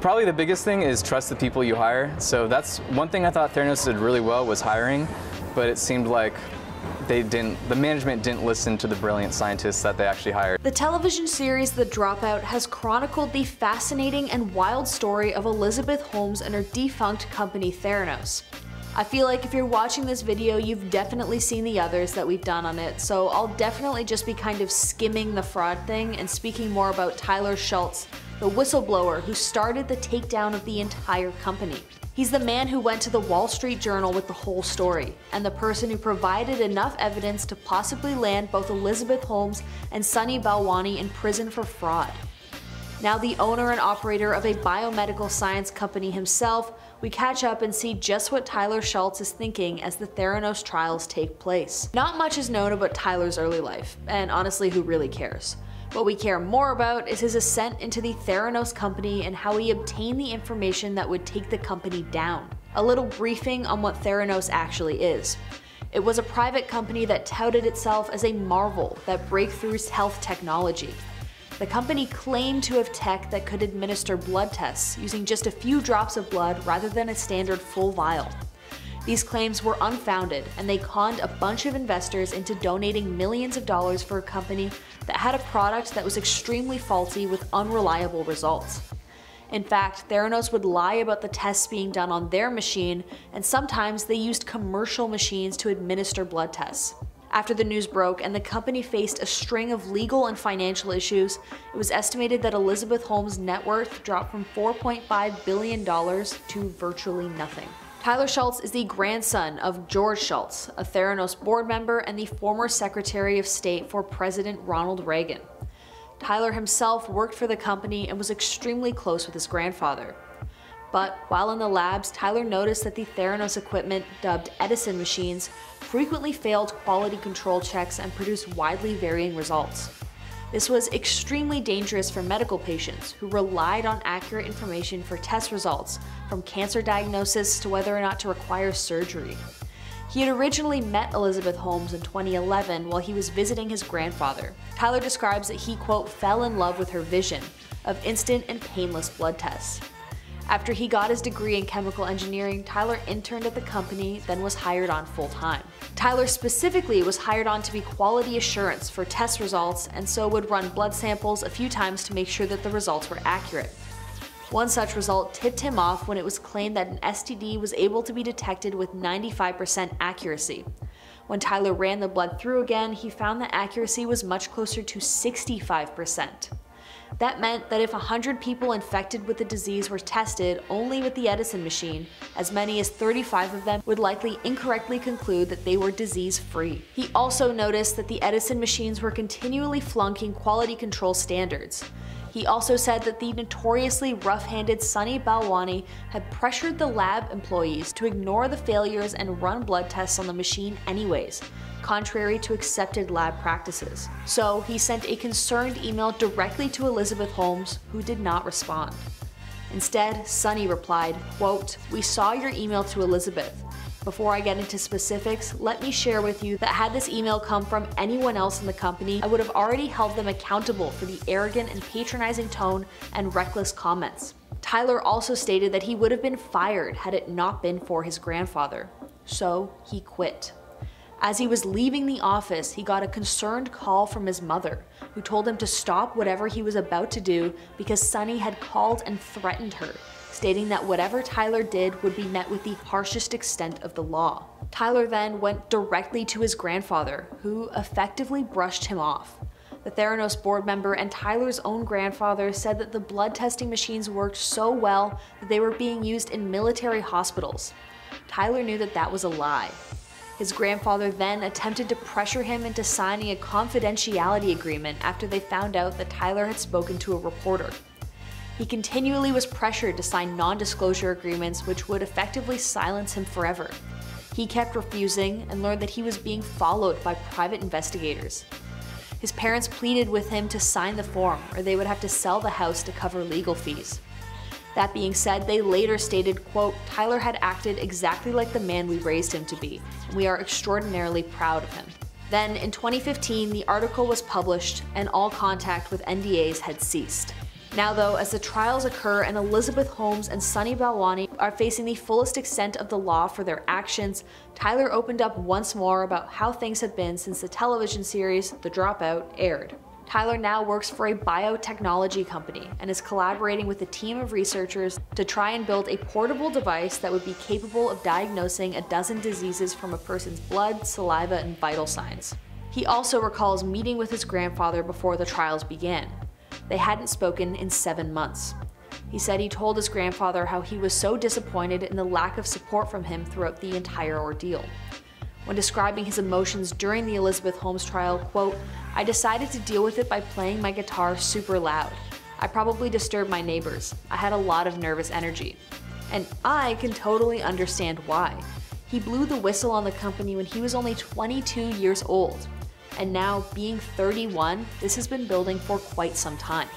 Probably the biggest thing is trust the people you hire. So that's one thing I thought Theranos did really well was hiring, but it seemed like the management didn't listen to the brilliant scientists that they actually hired. The television series The Dropout has chronicled the fascinating and wild story of Elizabeth Holmes and her defunct company Theranos. I feel like if you're watching this video, you've definitely seen the others that we've done on it, so I'll definitely just be kind of skimming the fraud thing and speaking more about Tyler Shultz, the whistleblower who started the takedown of the entire company. He's the man who went to the Wall Street Journal with the whole story, and the person who provided enough evidence to possibly land both Elizabeth Holmes and Sunny Balwani in prison for fraud. Now the owner and operator of a biomedical science company himself, we catch up and see just what Tyler Shultz is thinking as the Theranos trials take place. Not much is known about Tyler's early life, and honestly, who really cares? What we care more about is his ascent into the Theranos company and how he obtained the information that would take the company down. A little briefing on what Theranos actually is. It was a private company that touted itself as a marvel that breakthroughs health technology. The company claimed to have tech that could administer blood tests using just a few drops of blood rather than a standard full vial. These claims were unfounded, and they conned a bunch of investors into donating millions of dollars for a company that had a product that was extremely faulty with unreliable results. In fact, Theranos would lie about the tests being done on their machine, and sometimes they used commercial machines to administer blood tests. After the news broke and the company faced a string of legal and financial issues, it was estimated that Elizabeth Holmes' net worth dropped from $4.5 billion to virtually nothing. Tyler Shultz is the grandson of George Shultz, a Theranos board member and the former Secretary of State for President Ronald Reagan. Tyler himself worked for the company and was extremely close with his grandfather. But while in the labs, Tyler noticed that the Theranos equipment, dubbed Edison machines, frequently failed quality control checks and produced widely varying results. This was extremely dangerous for medical patients who relied on accurate information for test results, from cancer diagnosis to whether or not to require surgery. He had originally met Elizabeth Holmes in 2011 while he was visiting his grandfather. Tyler describes that he, quote, fell in love with her vision of instant and painless blood tests. After he got his degree in chemical engineering, Tyler interned at the company, then was hired on full-time. Tyler specifically was hired on to be quality assurance for test results, and so would run blood samples a few times to make sure that the results were accurate. One such result tipped him off when it was claimed that an STD was able to be detected with 95% accuracy. When Tyler ran the blood through again, he found that accuracy was much closer to 65%. That meant that if 100 people infected with the disease were tested only with the Edison machine, as many as 35 of them would likely incorrectly conclude that they were disease-free. He also noticed that the Edison machines were continually flunking quality control standards. He also said that the notoriously rough-handed Sunny Balwani had pressured the lab employees to ignore the failures and run blood tests on the machine anyways, contrary to accepted lab practices. So he sent a concerned email directly to Elizabeth Holmes, who did not respond. Instead, Sunny replied, quote, "We saw your email to Elizabeth. Before I get into specifics, let me share with you that had this email come from anyone else in the company, I would have already held them accountable for the arrogant and patronizing tone and reckless comments." Tyler also stated that he would have been fired had it not been for his grandfather. So he quit. As he was leaving the office, he got a concerned call from his mother, who told him to stop whatever he was about to do because Sunny had called and threatened her, stating that whatever Tyler did would be met with the harshest extent of the law. Tyler then went directly to his grandfather, who effectively brushed him off. The Theranos board member and Tyler's own grandfather said that the blood testing machines worked so well that they were being used in military hospitals. Tyler knew that that was a lie. His grandfather then attempted to pressure him into signing a confidentiality agreement after they found out that Tyler had spoken to a reporter. He continually was pressured to sign non-disclosure agreements which would effectively silence him forever. He kept refusing and learned that he was being followed by private investigators. His parents pleaded with him to sign the form or they would have to sell the house to cover legal fees. That being said, they later stated, quote, "Tyler had acted exactly like the man we raised him to be, and we are extraordinarily proud of him." Then, in 2015, the article was published and all contact with NDAs had ceased. Now though, as the trials occur and Elizabeth Holmes and Sunny Balwani are facing the fullest extent of the law for their actions, Tyler opened up once more about how things have been since the television series The Dropout aired. Tyler now works for a biotechnology company and is collaborating with a team of researchers to try and build a portable device that would be capable of diagnosing a dozen diseases from a person's blood, saliva, and vital signs. He also recalls meeting with his grandfather before the trials began. They hadn't spoken in 7 months. He said he told his grandfather how he was so disappointed in the lack of support from him throughout the entire ordeal. When describing his emotions during the Elizabeth Holmes trial, quote, "I decided to deal with it by playing my guitar super loud. I probably disturbed my neighbors. I had a lot of nervous energy. And I can totally understand why. He blew the whistle on the company when he was only 22 years old. And now, being 31, this has been building for quite some time."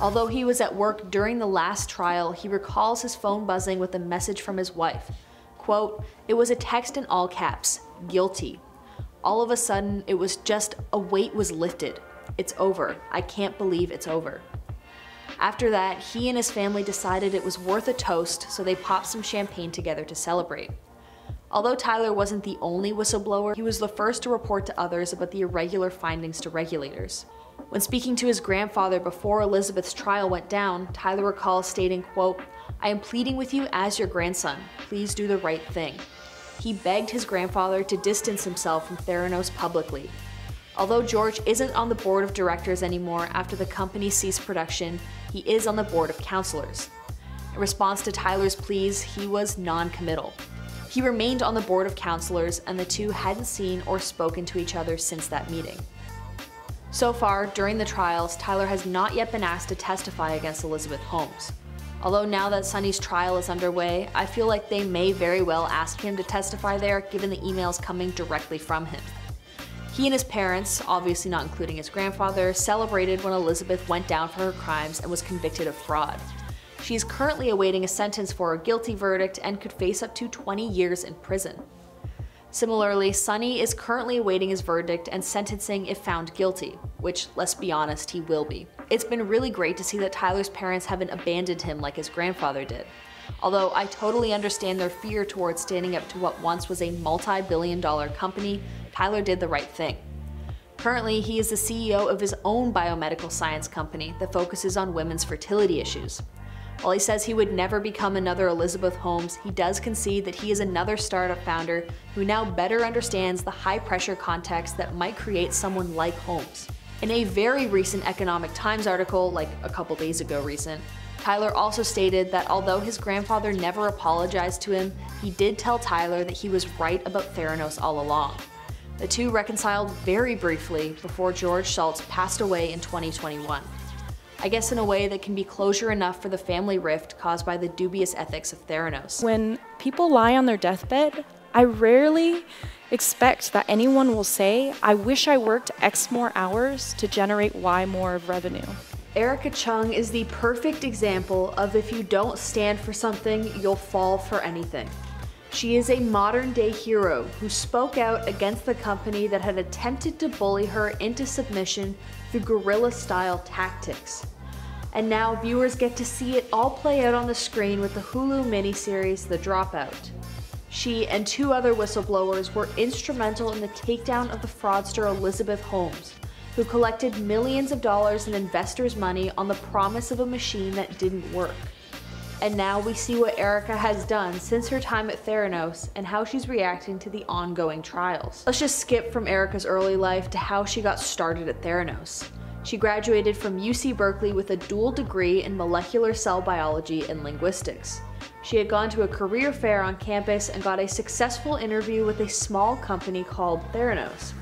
Although he was at work during the last trial, he recalls his phone buzzing with a message from his wife. Quote, "It was a text in all caps, guilty. All of a sudden, it was just a weight was lifted. It's over. I can't believe it's over." After that, he and his family decided it was worth a toast, so they popped some champagne together to celebrate. Although Tyler wasn't the only whistleblower, he was the first to report to others about the irregular findings to regulators. When speaking to his grandfather before Elizabeth's trial went down, Tyler recalls stating, quote, "I am pleading with you as your grandson. Please do the right thing." He begged his grandfather to distance himself from Theranos publicly. Although George isn't on the board of directors anymore after the company ceased production, he is on the board of counselors. In response to Tyler's pleas, he was non-committal. He remained on the board of counselors, and the two hadn't seen or spoken to each other since that meeting. So far, during the trials, Tyler has not yet been asked to testify against Elizabeth Holmes. Although now that Sunny's trial is underway, I feel like they may very well ask him to testify there given the emails coming directly from him. He and his parents, obviously not including his grandfather, celebrated when Elizabeth went down for her crimes and was convicted of fraud. She is currently awaiting a sentence for a guilty verdict and could face up to 20 years in prison. Similarly, Sunny is currently awaiting his verdict and sentencing if found guilty, which, let's be honest, he will be. It's been really great to see that Tyler's parents haven't abandoned him like his grandfather did. Although I totally understand their fear towards standing up to what once was a multi-billion-dollar company, Tyler did the right thing. Currently, he is the CEO of his own biomedical science company that focuses on women's fertility issues. While he says he would never become another Elizabeth Holmes, he does concede that he is another startup founder who now better understands the high-pressure context that might create someone like Holmes. In a very recent Economic Times article, like a couple days ago recent, Tyler also stated that although his grandfather never apologized to him, he did tell Tyler that he was right about Theranos all along. The two reconciled very briefly before George Shultz passed away in 2021. I guess in a way that can be closure enough for the family rift caused by the dubious ethics of Theranos. When people lie on their deathbed, I rarely expect that anyone will say, "I wish I worked X more hours to generate Y more of revenue." Erika Cheung is the perfect example of if you don't stand for something, you'll fall for anything. She is a modern-day hero who spoke out against the company that had attempted to bully her into submission through guerrilla-style tactics. And now viewers get to see it all play out on the screen with the Hulu miniseries The Dropout. She and 2 other whistleblowers were instrumental in the takedown of the fraudster Elizabeth Holmes, who collected millions of dollars in investors' money on the promise of a machine that didn't work. And now we see what Erika has done since her time at Theranos and how she's reacting to the ongoing trials. Let's just skip from Erika's early life to how she got started at Theranos. She graduated from UC Berkeley with a dual degree in molecular cell biology and linguistics. She had gone to a career fair on campus and got a successful interview with a small company called Theranos.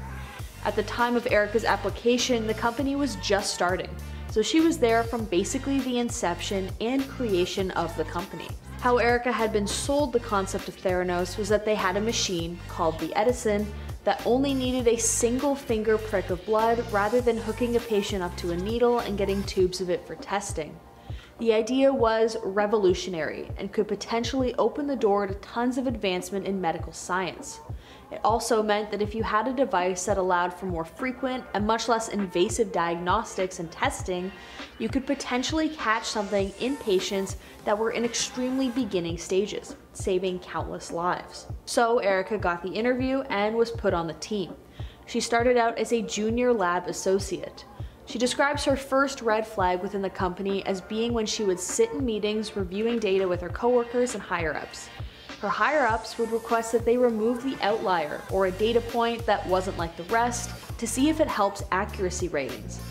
At the time of Erika's application, the company was just starting, so she was there from basically the inception and creation of the company. How Erika had been sold the concept of Theranos was that they had a machine, called the Edison, that only needed a single finger prick of blood rather than hooking a patient up to a needle and getting tubes of it for testing. The idea was revolutionary and could potentially open the door to tons of advancement in medical science. It also meant that if you had a device that allowed for more frequent and much less invasive diagnostics and testing, you could potentially catch something in patients that were in extremely beginning stages, saving countless lives. So Erika got the interview and was put on the team. She started out as a junior lab associate. She describes her first red flag within the company as being when she would sit in meetings reviewing data with her coworkers and higher-ups. Her higher-ups would request that they remove the outlier, or a data point that wasn't like the rest, to see if it helps accuracy ratings.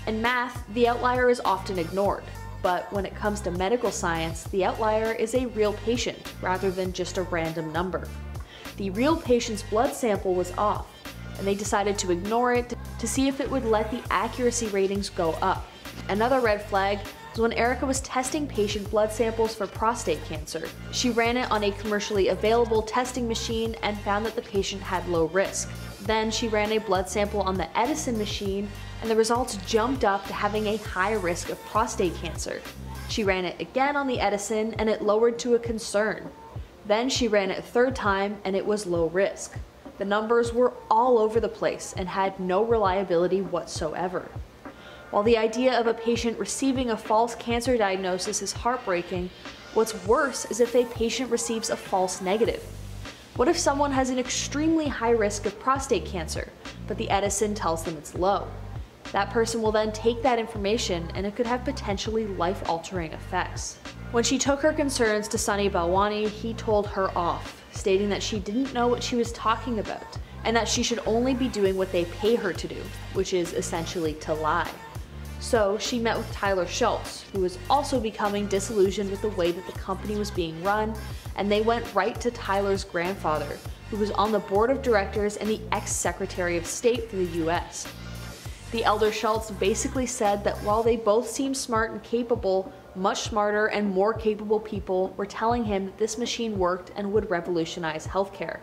In math, the outlier is often ignored, but when it comes to medical science, the outlier is a real patient rather than just a random number. The real patient's blood sample was off, and they decided to ignore it to see if it would let the accuracy ratings go up. Another red flag was when Erika was testing patient blood samples for prostate cancer. She ran it on a commercially available testing machine and found that the patient had low risk. Then she ran a blood sample on the Edison machine and the results jumped up to having a high risk of prostate cancer. She ran it again on the Edison and it lowered to a concern. Then she ran it a third time and it was low risk. The numbers were all over the place and had no reliability whatsoever. While the idea of a patient receiving a false cancer diagnosis is heartbreaking, what's worse is if a patient receives a false negative. What if someone has an extremely high risk of prostate cancer, but the Edison tells them it's low? That person will then take that information and it could have potentially life-altering effects. When she took her concerns to Sunny Balwani, he told her off, stating that she didn't know what she was talking about, and that she should only be doing what they pay her to do, which is essentially to lie. So she met with Tyler Shultz, who was also becoming disillusioned with the way that the company was being run, and they went right to Tyler's grandfather, who was on the board of directors and the ex-Secretary of State for the US. The elder Shultz basically said that while they both seemed smart and capable, much smarter and more capable people were telling him that this machine worked and would revolutionize healthcare.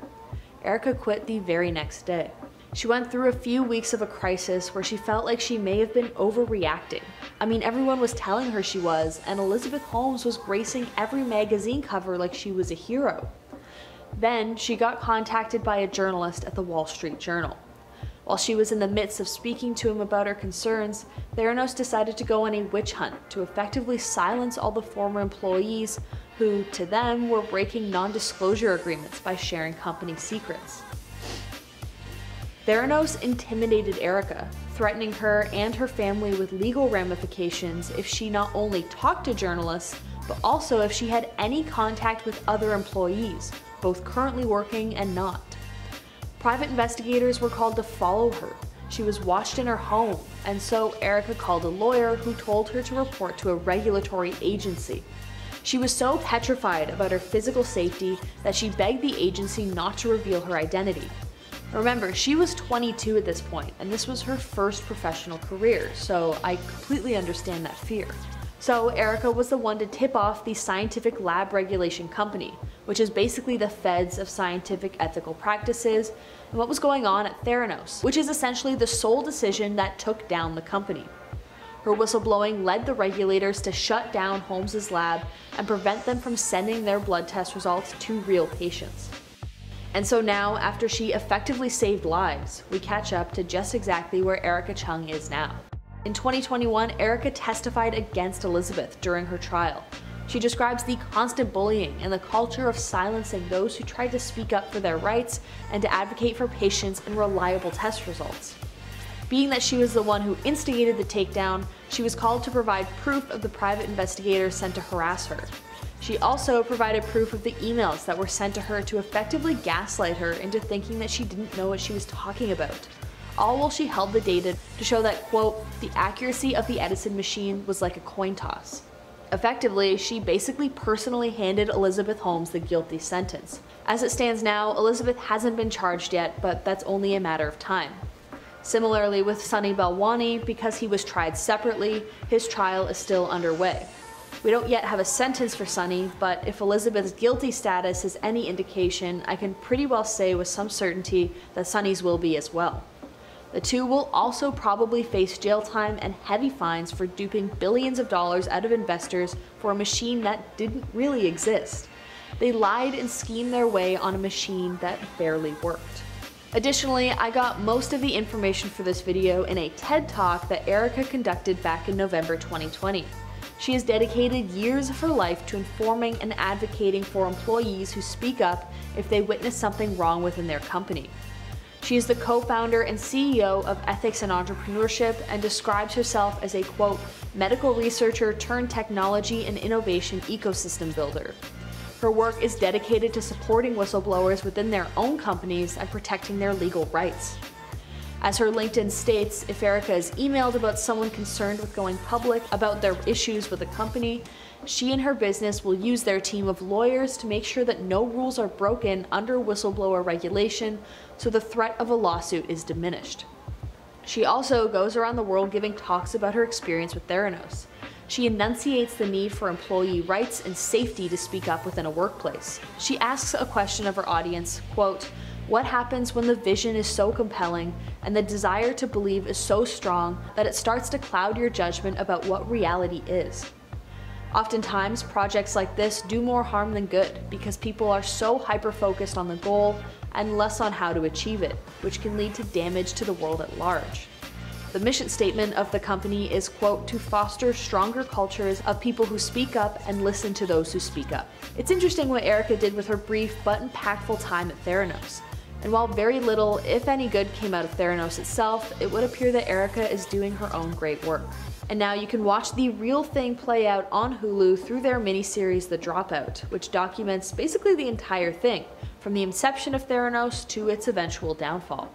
Erika quit the very next day. She went through a few weeks of a crisis where she felt like she may have been overreacting. I mean, everyone was telling her she was, and Elizabeth Holmes was gracing every magazine cover like she was a hero. Then she got contacted by a journalist at the Wall Street Journal. While she was in the midst of speaking to him about her concerns, Theranos decided to go on a witch hunt to effectively silence all the former employees who, to them, were breaking non-disclosure agreements by sharing company secrets. Theranos intimidated Erika, threatening her and her family with legal ramifications if she not only talked to journalists, but also if she had any contact with other employees, both currently working and not. Private investigators were called to follow her. She was watched in her home, and so Erika called a lawyer who told her to report to a regulatory agency. She was so petrified about her physical safety that she begged the agency not to reveal her identity. Remember, she was 22 at this point, and this was her first professional career, so I completely understand that fear. So Erika was the one to tip off the Scientific Lab Regulation Company, which is basically the feds of scientific ethical practices, and what was going on at Theranos, which is essentially the sole decision that took down the company. Her whistleblowing led the regulators to shut down Holmes' lab and prevent them from sending their blood test results to real patients. And so now, after she effectively saved lives, we catch up to just exactly where Erika Cheung is now. In 2021, Erika testified against Elizabeth during her trial. She describes the constant bullying and the culture of silencing those who tried to speak up for their rights and to advocate for patients and reliable test results. Being that she was the one who instigated the takedown, she was called to provide proof of the private investigators sent to harass her. She also provided proof of the emails that were sent to her to effectively gaslight her into thinking that she didn't know what she was talking about, all while she held the data to show that, quote, the accuracy of the Edison machine was like a coin toss. Effectively, she basically personally handed Elizabeth Holmes the guilty sentence. As it stands now, Elizabeth hasn't been charged yet, but that's only a matter of time. Similarly with Sunny Balwani, because he was tried separately, his trial is still underway. We don't yet have a sentence for Sunny, but if Elizabeth's guilty status is any indication, I can pretty well say with some certainty that Sunny's will be as well. The two will also probably face jail time and heavy fines for duping billions of dollars out of investors for a machine that didn't really exist. They lied and schemed their way on a machine that barely worked. Additionally, I got most of the information for this video in a TED Talk that Erika conducted back in November 2020. She has dedicated years of her life to informing and advocating for employees who speak up if they witness something wrong within their company. She is the co-founder and CEO of Ethics and Entrepreneurship and describes herself as a, quote, medical researcher turned technology and innovation ecosystem builder. Her work is dedicated to supporting whistleblowers within their own companies and protecting their legal rights. As her LinkedIn states, if Erika is emailed about someone concerned with going public about their issues with a company, she and her business will use their team of lawyers to make sure that no rules are broken under whistleblower regulation, so the threat of a lawsuit is diminished. She also goes around the world giving talks about her experience with Theranos. She enunciates the need for employee rights and safety to speak up within a workplace. She asks a question of her audience, quote, what happens when the vision is so compelling and the desire to believe is so strong that it starts to cloud your judgment about what reality is? Oftentimes, projects like this do more harm than good because people are so hyper-focused on the goal and less on how to achieve it, which can lead to damage to the world at large. The mission statement of the company is, quote, to foster stronger cultures of people who speak up and listen to those who speak up. It's interesting what Erika did with her brief but impactful time at Theranos. And while very little, if any good, came out of Theranos itself, it would appear that Erika is doing her own great work. And now you can watch the real thing play out on Hulu through their miniseries The Dropout, which documents basically the entire thing, from the inception of Theranos to its eventual downfall.